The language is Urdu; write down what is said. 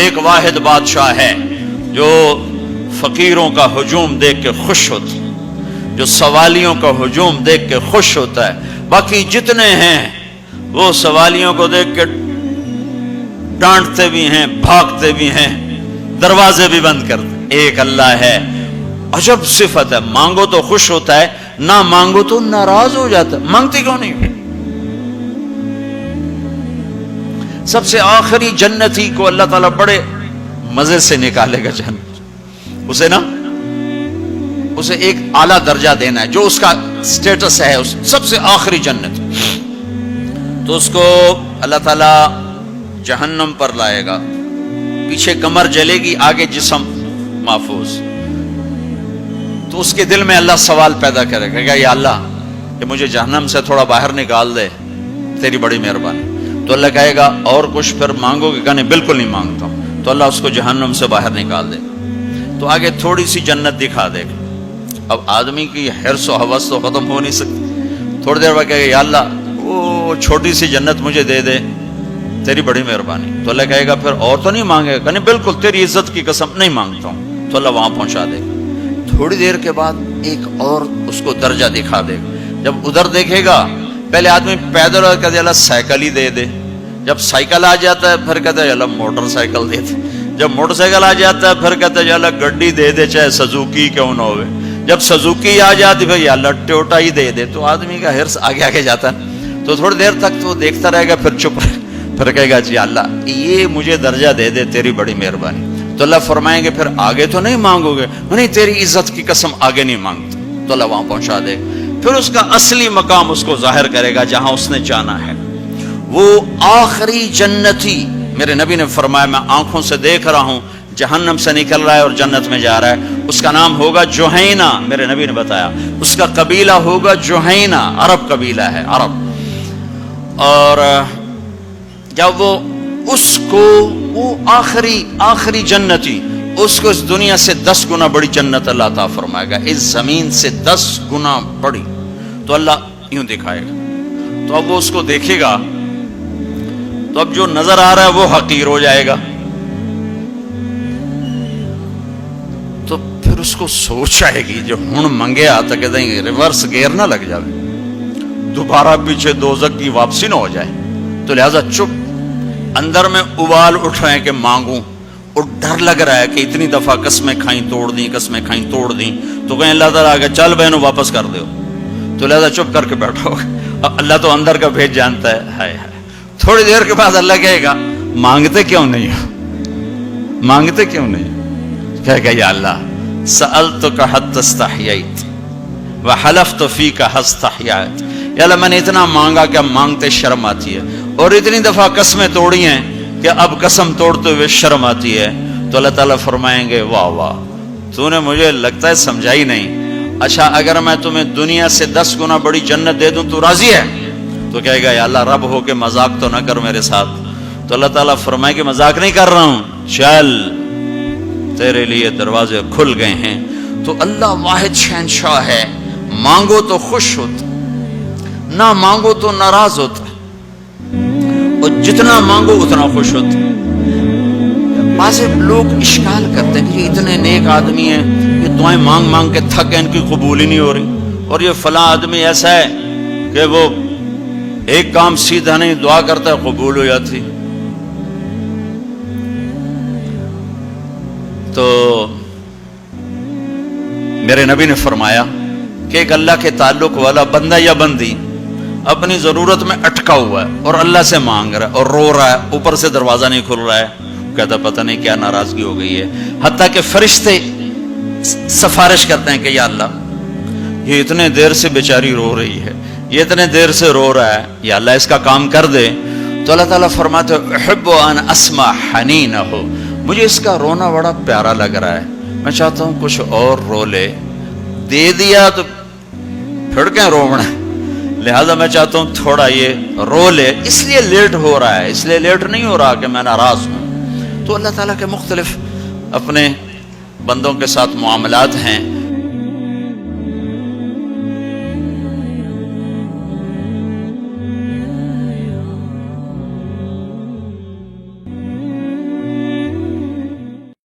ایک واحد بادشاہ ہے جو فقیروں کا ہجوم دیکھ کے خوش ہوتا ہے، جو سوالیوں کا ہجوم دیکھ کے خوش ہوتا ہے. باقی جتنے ہیں وہ سوالیوں کو دیکھ کے ڈانٹتے بھی ہیں، بھاگتے بھی ہیں، دروازے بھی بند کرتے. ایک اللہ ہے، عجب صفت ہے، مانگو تو خوش ہوتا ہے، نہ مانگو تو ناراض ہو جاتا ہے. مانگتی کیوں نہیں؟ سب سے آخری جنتی کو اللہ تعالیٰ بڑے مزے سے نکالے گا جنت. اسے ایک اعلیٰ درجہ دینا ہے جو اس کا سٹیٹس ہے، سب سے آخری جنت. تو اس کو اللہ تعالیٰ جہنم پر لائے گا، پیچھے کمر جلے گی، آگے جسم محفوظ. تو اس کے دل میں اللہ سوال پیدا کرے گا، یا اللہ کہ مجھے جہنم سے تھوڑا باہر نکال دے، تیری بڑی مہربانی. تو اللہ کہے گا اور کچھ پھر مانگو گے؟ کہنے بالکل نہیں مانگتا ہوں. تو اللہ اس کو جہنم سے باہر نکال دے. تو آگے تھوڑی سی جنت دکھا دے گا. اب آدمی کی حرص و حوث تو ختم ہو نہیں سکتی. تھوڑی دیر بعد کہے گا یا اللہ وہ چھوٹی سی جنت مجھے دے دے، تیری بڑی مہربانی. تو اللہ کہے گا پھر اور تو نہیں مانگے گا؟ کہنے بالکل تیری عزت کی قسم نہیں مانگتا ہوں. تو اللہ وہاں پہنچا دے گا. تھوڑی دیر کے بعد ایک اور اس کو درجہ دکھا دے گا. جب ادھر دیکھے گا، پہلے آدمی پیدل اور کہتے اللہ سائیکل ہی دے دے. جب سائیکل آ جاتا ہے پھر کہتا ہے اللہ موٹر سائیکل دے دے. جب موٹر سائیکل آ جاتا ہے پھر کہتا ہے اللہ گڈی دے دے، چاہے سزوکی کیوں نہ ہوئے. جب سزوکی آ جاتی پھر اللہ ٹوٹا ہی دے دے. تو آدمی کا حرص آگے آگے جاتا ہے. تو تھوڑی دیر تک تو دیکھتا رہے گا، پھر چپ رہے، پھر کہے گا جی اللہ یہ مجھے درجہ دے دے، تیری بڑی مہربانی. تو اللہ فرمائیں گے پھر آگے تو نہیں مانگو گے؟ نہیں تیری عزت کی قسم آگے نہیں مانگتا. تو اللہ وہاں پہنچا دے. پھر اس کا اصلی مقام اس کو ظاہر کرے گا جہاں اس نے جانا ہے. وہ آخری جنتی، میرے نبی نے فرمایا میں آنکھوں سے دیکھ رہا ہوں، جہنم سے نکل رہا ہے اور جنت میں جا رہا ہے. اس کا نام ہوگا جوہینہ. میرے نبی نے بتایا اس کا قبیلہ ہوگا جوہینہ، عرب قبیلہ ہے، عرب. اور جب وہ اس کو وہ آخری جنتی، اس کو اس دنیا سے 10 گنا بڑی جنت اللہ تعالیٰ فرمائے گا، اس زمین سے 10 گنا بڑی. تو اللہ یوں دکھائے گا. تو اب وہ اس کو دیکھے گا تو اب جو نظر آ رہا ہے وہ حقیر ہو جائے گا. تو پھر اس کو سوچ آئے گی جو ہن منگے آتا کہ دیں ریورس گیئر نہ لگ جائے، دوبارہ پیچھے دوزخ کی واپسی نہ ہو جائے. تو لہذا چپ، اندر میں ابال اٹھ رہے ہیں کہ مانگوں، اور ڈر لگ رہا ہے کہ اتنی دفعہ قسمیں کھائیں توڑ دیں، قسمیں کھائیں توڑ دیں. تو کہیں اللہ تعالیٰ آگے چل بہنوں واپس کر دو. تو لہذا چپ کر کے بیٹھو. اللہ تو اندر کا بھیج جانتا ہے. ہائے ہائے. تھوڑی دیر کے بعد اللہ کہے گا مانگتے کیوں نہیں ہو؟ مانگتے کیوں نہیں؟ کہے گا یا اللہ سألتک حتی استحییت وحلفت فیک حتی استحییت. یا اللہ میں نے اتنا مانگا کہ اب مانگتے شرم آتی ہے، اور اتنی دفعہ قسمیں توڑی ہیں کہ اب قسم توڑتے ہوئے شرم آتی ہے. تو اللہ تعالیٰ فرمائیں گے واہ واہ تو نے مجھے لگتا ہے سمجھائی نہیں. اچھا اگر میں تمہیں دنیا سے 10 گنا بڑی جنت دے دوں تو راضی ہے؟ تو کہے گا یا اللہ رب ہو کے مذاق تو نہ کر میرے ساتھ. تو اللہ تعالیٰ فرمائے کہ مذاق نہیں کر رہا ہوں، چل تیرے لیے دروازے کھل گئے ہیں. تو اللہ واحد شہنشاہ ہے، مانگو تو خوش ہوتا، نہ مانگو تو ناراض ہوتا، اور جتنا مانگو اتنا خوش ہوتا. بعض لوگ اشکال کرتے ہیں کہ یہ اتنے نیک آدمی ہیں، یہ دعائیں مانگ مانگ کے تھک گئے، ان کی قبول ہی نہیں ہو رہی. اور یہ فلاں آدمی ایسا ہے کہ وہ ایک کام سیدھا نہیں، دعا کرتا ہے قبول ہو جاتی. تو میرے نبی نے فرمایا کہ ایک اللہ کے تعلق والا بندہ یا بندی اپنی ضرورت میں اٹکا ہوا ہے اور اللہ سے مانگ رہا ہے اور رو رہا ہے، اوپر سے دروازہ نہیں کھل رہا ہے، کہتا پتہ نہیں کیا ناراضگی ہو گئی ہے. حتیٰ کہ فرشتے سفارش کرتے ہیں کہ یا اللہ یہ اتنے دیر سے بیچاری رو رہی ہے، یہ اتنے دیر سے رو رہا ہے، یا اللہ اس کا کام کر دے. تو اللہ تعالیٰ فرماتے احب ان اسمع حنینہ، مجھے اس کا رونا بڑا پیارا لگ رہا ہے، میں چاہتا ہوں کچھ اور رو لے. دے دیا تو پھر کہیں رونا، لہذا میں چاہتا ہوں تھوڑا یہ رو لے، اس لیے لیٹ ہو رہا ہے، اس لیے لیٹ نہیں ہو رہا کہ میں ناراض ہوں. تو اللہ تعالیٰ کے مختلف اپنے بندوں کے ساتھ معاملات ہیں.